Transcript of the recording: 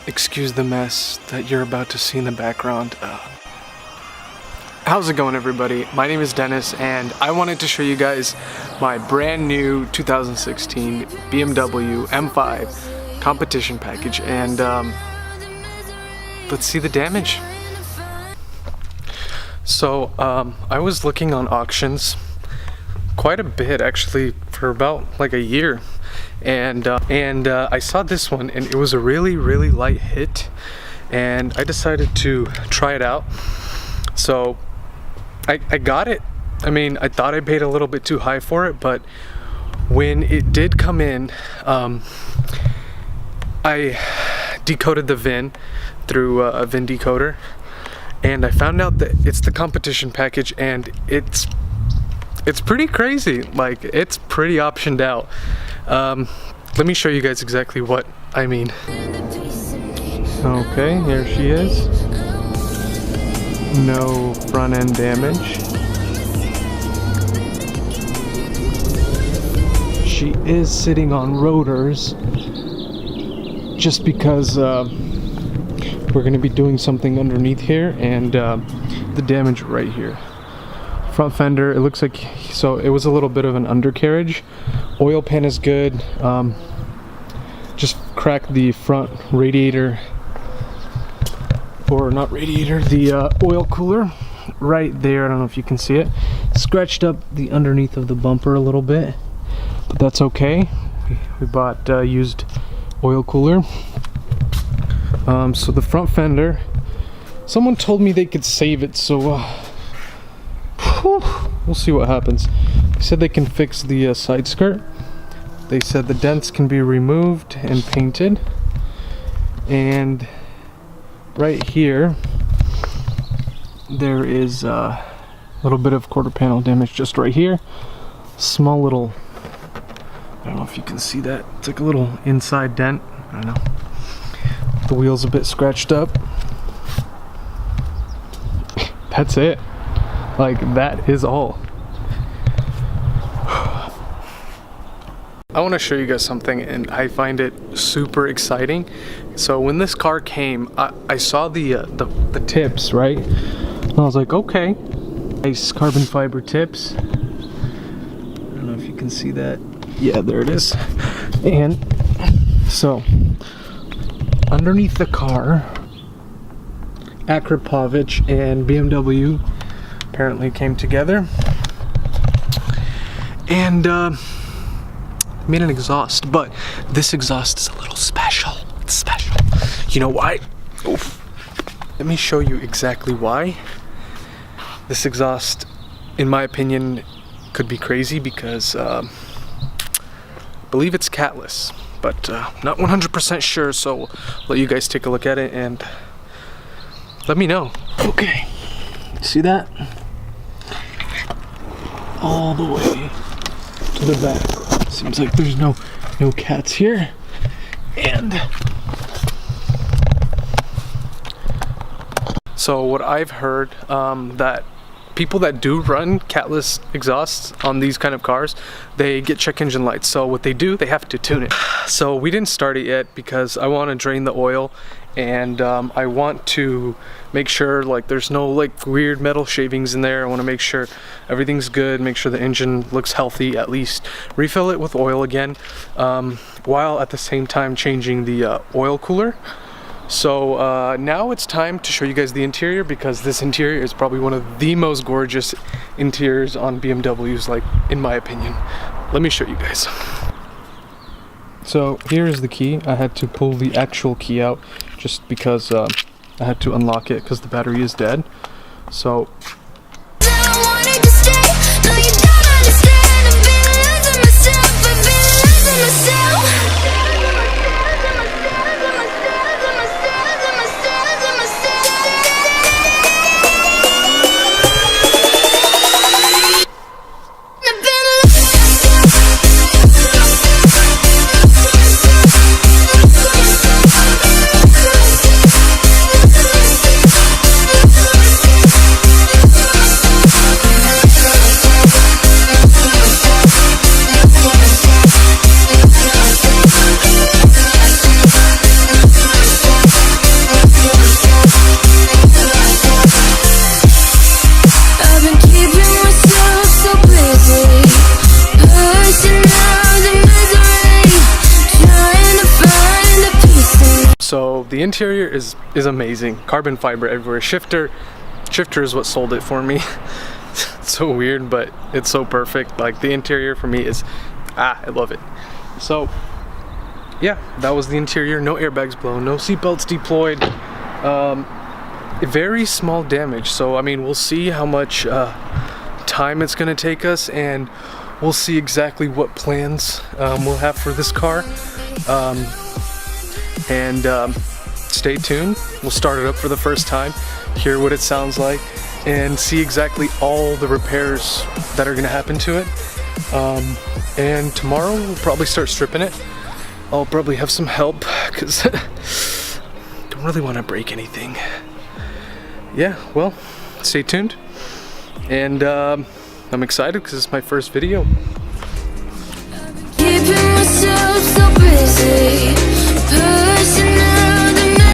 Excuse the mess that you're about to see in the background. How's it going, everybody? My name is Dennis, and I wanted to show you guys my brand new 2016 BMW M5 Competition package, and let's see the damage. So I was looking on auctions quite a bit, actually, for about like a year, and I saw this one, and it was a really light hit, and I decided to try it out. So I got it. I mean, I thought I paid a little bit too high for it, but when it did come in, I decoded the VIN through a VIN decoder, and I found out that it's the competition package, and it's pretty crazy. Like, it's pretty optioned out. Let me show you guys exactly what I mean. Okay, here she is. No front end damage. She is sitting on rotors just because we're going to be doing something underneath here, and the damage right here. Front fender, it looks like, so it was a little bit of an undercarriage. Oil pan is good. Just cracked the front radiator, or not radiator, the oil cooler right there. I don't know if you can see it. Scratched up the underneath of the bumper a little bit, but that's okay. We bought used oil cooler. So the front fender, someone told me they could save it, so we'll see what happens. They said they can fix the side skirt. They said the dents can be removed and painted. And right here, there is a little bit of quarter panel damage just right here. Small little, I don't know if you can see that. It's like a little inside dent. I don't know. The wheel's a bit scratched up. That's it. Like, that is all. I want to show you guys something, and I find it super exciting. So when this car came, I saw the tips, right? And I was like, okay, nice carbon fiber tips. I don't know if you can see that. Yeah, there it is. And so underneath the car, Akrapovic and BMW apparently came together and made an exhaust, but this exhaust is a little special. It's special. You know why? Oof. Let me show you exactly why. This exhaust, in my opinion, could be crazy because I believe it's catless, but not 100% sure, so I'll let you guys take a look at it and let me know. Okay, see that? All the way to the back. Seems like there's no cats here. And so what I've heard, that people that do run catless exhausts on these kind of cars, they get check engine lights. So what they do, they have to tune it. So we didn't start it yet because I want to drain the oil, and I want to make sure like there's no like weird metal shavings in there. I want to make sure everything's good, make sure the engine looks healthy, at least refill it with oil again, while at the same time changing the oil cooler. So now it's time to show you guys the interior, because this interior is probably one of the most gorgeous interiors on BMWs, like, in my opinion. Let me show you guys. So here is the key. I had to pull the actual key out just because I had to unlock it because the battery is dead. So the interior is amazing. Carbon fiber everywhere. Shifter is what sold it for me. It's so weird, but it's so perfect. Like, the interior for me is, I love it. So yeah, that was the interior. No airbags blown, no seatbelts deployed. Very small damage. So I mean, we'll see how much time it's gonna take us, and we'll see exactly what plans we'll have for this car. Stay tuned. We'll start it up for the first time, hear what it sounds like, and see exactly all the repairs that are gonna happen to it. And tomorrow we'll probably start stripping it. I'll probably have some help because don't really want to break anything. Yeah, well, stay tuned. And I'm excited because it's my first video.